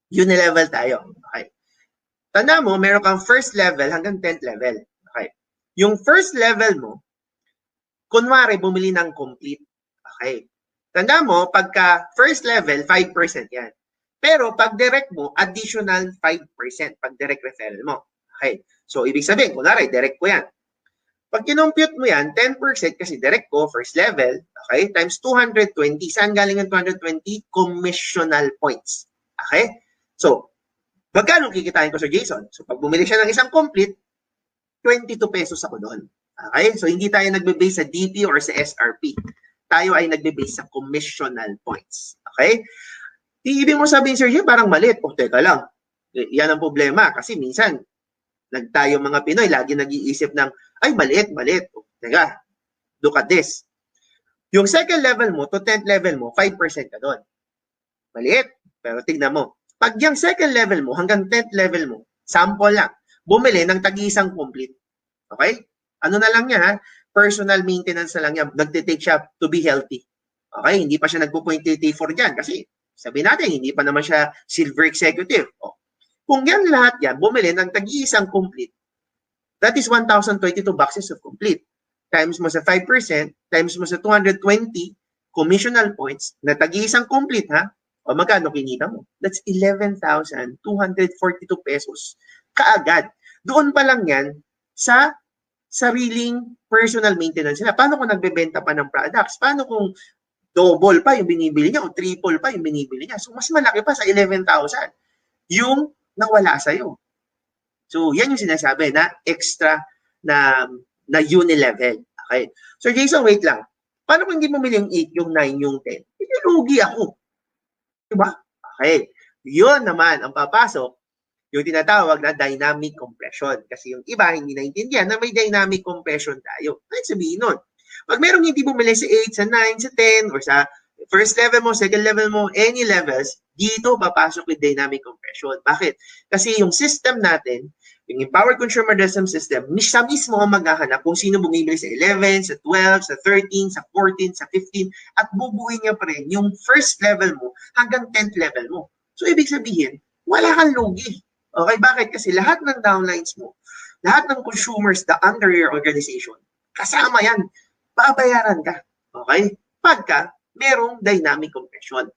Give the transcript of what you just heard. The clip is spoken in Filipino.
Unilevel tayo. Okay. Tanda mo, meron kang first level hanggang 10th level. Okay. Yung first level mo, kunwari bumili ng complete. Okay. Tanda mo, pagka first level, 5% yan. Pero pag direct mo, additional 5% pag direct referral mo. Okay. So, ibig sabihin, kunwari, direct ko yan. Pag kinompute mo yan, 10% kasi direct ko, first level, okay, times 220. Saan galing ang 220? Commissional points. Okay? So, magkano kikitain ko sa Jason? So, pag bumili siya ng isang complete, 22 pesos ako doon. Okay? So, hindi tayo nagbe-base sa DP or sa SRP. Tayo ay nagbe-base sa commissional points. Okay? Ibig mo sabihin, Sir Jim, parang malit. O, teka lang. Yan ang problema. Kasi minsan, tayo mga Pinoy, lagi nag-iisip ng, ay, maliit. O, teka, look at this. Yung second level mo to 10th level mo, 5% ka doon. Maliit. Pero tignan mo. Pag yung second level mo hanggang 10th level mo, sample lang, bumili ng tag-isang complete. Okay? Ano na lang niya, ha? Personal maintenance na lang niya. Nagtitake siya to be healthy. Okay? Hindi pa siya nagpo-0.34 dyan kasi sabi natin, hindi pa naman siya silver executive. O, kung yan lahat yan, bumili ng tag-iisang complete, that is 1,022 boxes of complete. Times mo sa 5%, times mo sa 220 commissional points na tag-iisang complete, ha? O magkano kinita mo? That's 11,242 pesos kaagad. Doon pa lang yan sa sariling personal maintenance nila. Paano kung nagbebenta pa ng products? Paano kung double pa yung binibili niya o triple pa yung binibili niya? So, mas malaki pa sa 11,000 yung nawala sa'yo. So, yan yung sinasabi na extra na unilevel. Okay? So, Jason, wait lang. Paano kung hindi mo bumili yung 8, yung 9, yung 10? Hindi lugi ako. Diba? Okay. Yun naman ang papasok, yung tinatawag na dynamic compression. Kasi yung iba hindi naintindihan na may dynamic compression tayo. Ano sabihin nun? Pag merong hindi bumili sa 8, sa 9, sa 10, or sa first level mo, second level mo, any levels, dito papasok with dynamic compression. Bakit? Kasi yung system natin, yung Empowered Consumer System System, siya mismo ang maghahanap kung sino bumibili sa 11, sa 12, sa 13, sa 14, sa 15, at bubuin niya pa rin yung first level mo hanggang 10th level mo. So, ibig sabihin, wala kang lugi. Okay, bakit? Kasi lahat ng downlines mo, lahat ng consumers na under your organization, kasama yan, babayaran ka. Okay? Pagka merong dynamic compression.